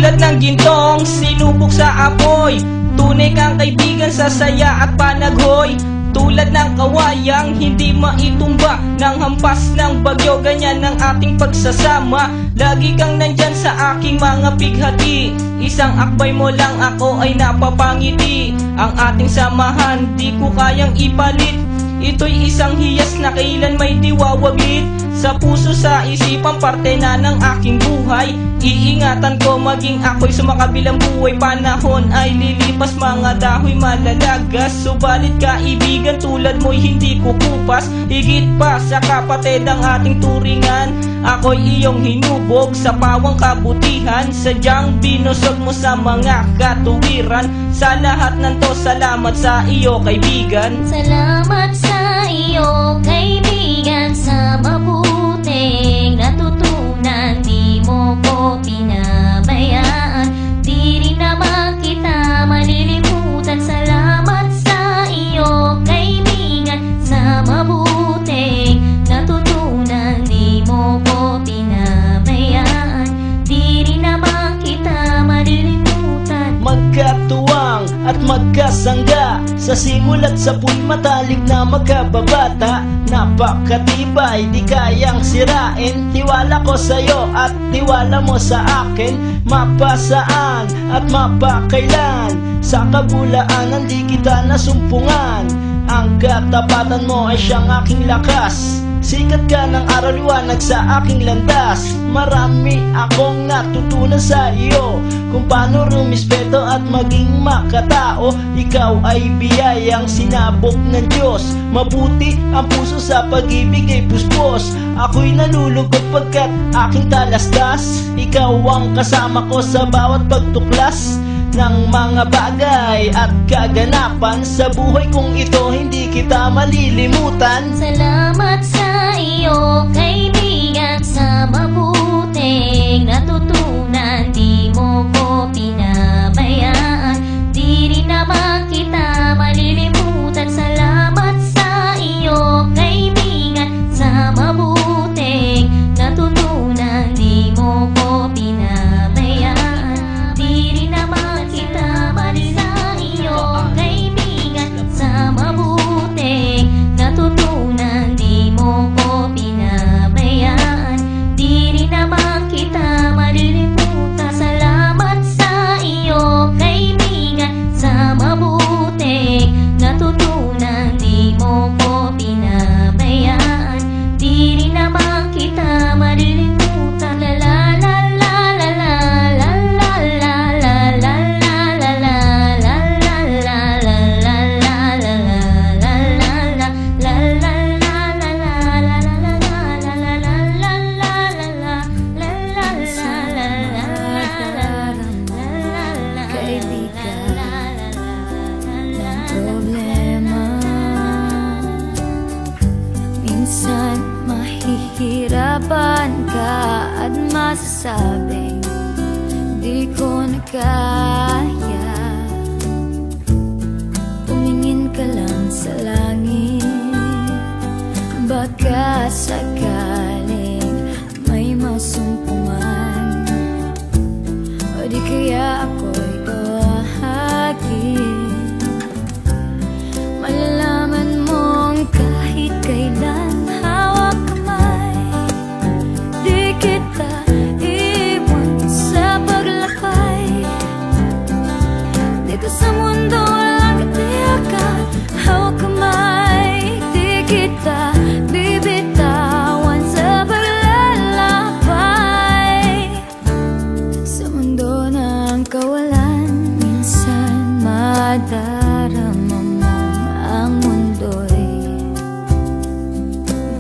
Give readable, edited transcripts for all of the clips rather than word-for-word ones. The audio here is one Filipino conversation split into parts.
Tulad ng gintong sinubok sa apoy, tunay kang kaibigan sa saya at panaghoy. Tulad ng kawayang hindi maitumba ng hampas ng bagyo, ganyan ang ating pagsasama. Lagi kang nandyan sa aking mga bighati, isang akbay mo lang ako ay napapangiti. Ang ating samahan di ko kayang ipalit, ito'y isang hiyas na kailan may diwawaglit. Sa puso, sa isipan, parte na ng aking buhay. Iingatan ko maging ako'y sumakabilang buhay. Panahon ay lilipas, mga dahoy malalagas. Subalit kaibigan tulad mo'y hindi kukupas. Higit pa sa kapatid ang ating turingan, ako'y iyong hinubog sa pawang kabutihan. Sadyang binusog mo sa mga katuwiran. Sa lahat ng to, salamat sa iyo kaibigan. Salamat sa iyo kaibigan, sa mabuting natutunan. Di mo ko pinabayaan, di rin naman kita malilimutan. Salamat sa iyo kaibigan, sa mabuting natutunan. Di mo ko pinabayaan, di rin naman kita malilimutan. Magkatuwang at magkasangga, sa simulat sa puy matalik na magkababata. Napakatibay, di kayang sirain. Tiwala ko sa'yo at tiwala mo sa akin. Mapasaan at mapakailan, sa kabulaanan di kita nasumpungan. Ang katapatan mo ay siyang aking lakas. Sikat ka ng araw, liwanag sa aking landas. Marami akong natutunan sa iyo, kung paano rumispeto at maging makatao. Ikaw ay biyayang sinabok ng Diyos. Mabuti ang puso sa pag-ibig ay puspos. Ako'y nalulugod pagkat aking talastas. Ikaw ang kasama ko sa bawat pagtuklas ng mga bagay at kaganapan. Sa buhay kong ito hindi kita malilimutan. Salamat sa iyo kaibigan, sa mabuting natutunan. Di mo ko pinabayaan, di rin naman kita malilimutan. Salamat sa iyo kaibigan, sa mabuting natutunan. Di mo ko pinabayaan, di rin naman kita malilimutan. Sa iyo kaibigan, sa mabuting natutunan. Di mo ko pinabayaan, di rin naman kita malilimutan. Salamat sa iyo kaibigan, sa mabuting natutunan. Di mo ko pinabayaan, di rin naman kita malilimutan. La la la la la la la la la la la la la minsan mahihirapan ka at masasabing di ko na kaya. Tumingin ka lang sa langit, baka sakaling may masumpungan, o di kaya ako'y bahagi. Malalaman mong kahit kailan hawak kamay, di kita iwan sa paglakbay. Dito sa mundo walang katiyakan, hawak kamay, di kita bibitawan sa paglalakbay. Sa mundo ng kawalan, minsan madarama ang mundo'y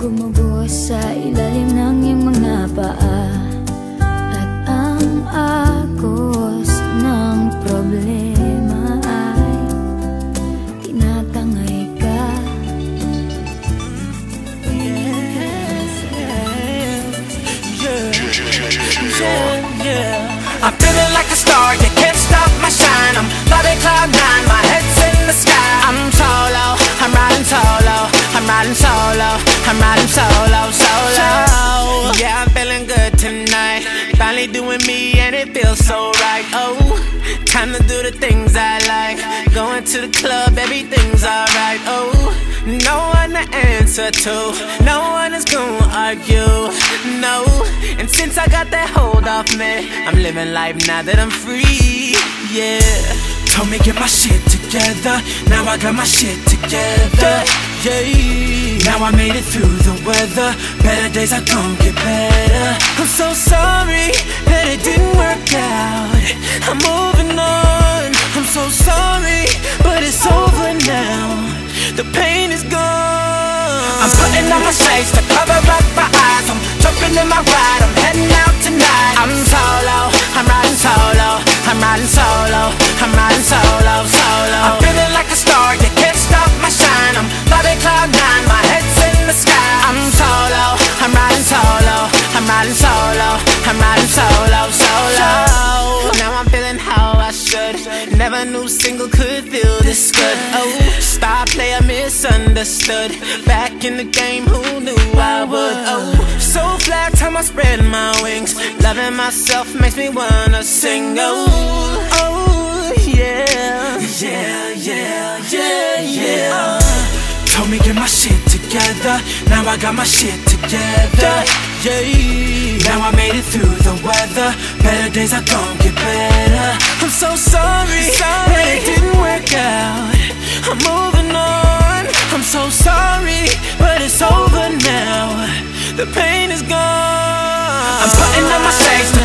gumuguho sa ilalim ng iyong mga paa, at ang agos ng problema ay tinatangay ka. I'm feeling like a star, you can't stop my shine. I'm flying cloud nine, my head's in the sky. I'm solo, I'm riding solo, I'm riding solo, I'm riding solo, solo. Yeah, I'm feeling good tonight. Finally doing me and it it feels so right. Oh, time to do the things I like. Going to the club, everything's alright. Oh, no one to answer to, no one is gonna argue, no. And since I got that hold off me, I'm living life now that I'm free, yeah. Told me get my shit together, now I got my shit together, yeah. Now I made it through the weather, better days are gon' get better. I'm so sorry that it didn't work out, I'm moving on. I'm so sorry, but it's over now, the pain is gone. I'm putting on my shades to cover up my eyes, I'm jumping in my ride, I'm heading out tonight. I'm solo, I'm riding solo, I'm riding solo, I'm riding solo, solo. I'm feeling like a star, you can't stop my shine. I'm flying cloud nine, my head's in the sky. I'm solo, I'm riding solo, I'm riding solo, I'm riding solo, solo. Now I'm feeling how I should. Never knew single could feel this good. Oh, star player misunderstood. Back in the game, who knew I would? Oh, so flat, time I spread my wings. Loving myself makes me wanna sing. Oh, oh, yeah, yeah, yeah, yeah, yeah. Told me get my shit together, now I got my shit together, yeah. Now I made it through the weather, better days are gon' get better. I'm so sorry that it didn't work out, I'm moving on. I'm so sorry, but it's over now, the pain is gone. I'm putting on my shades to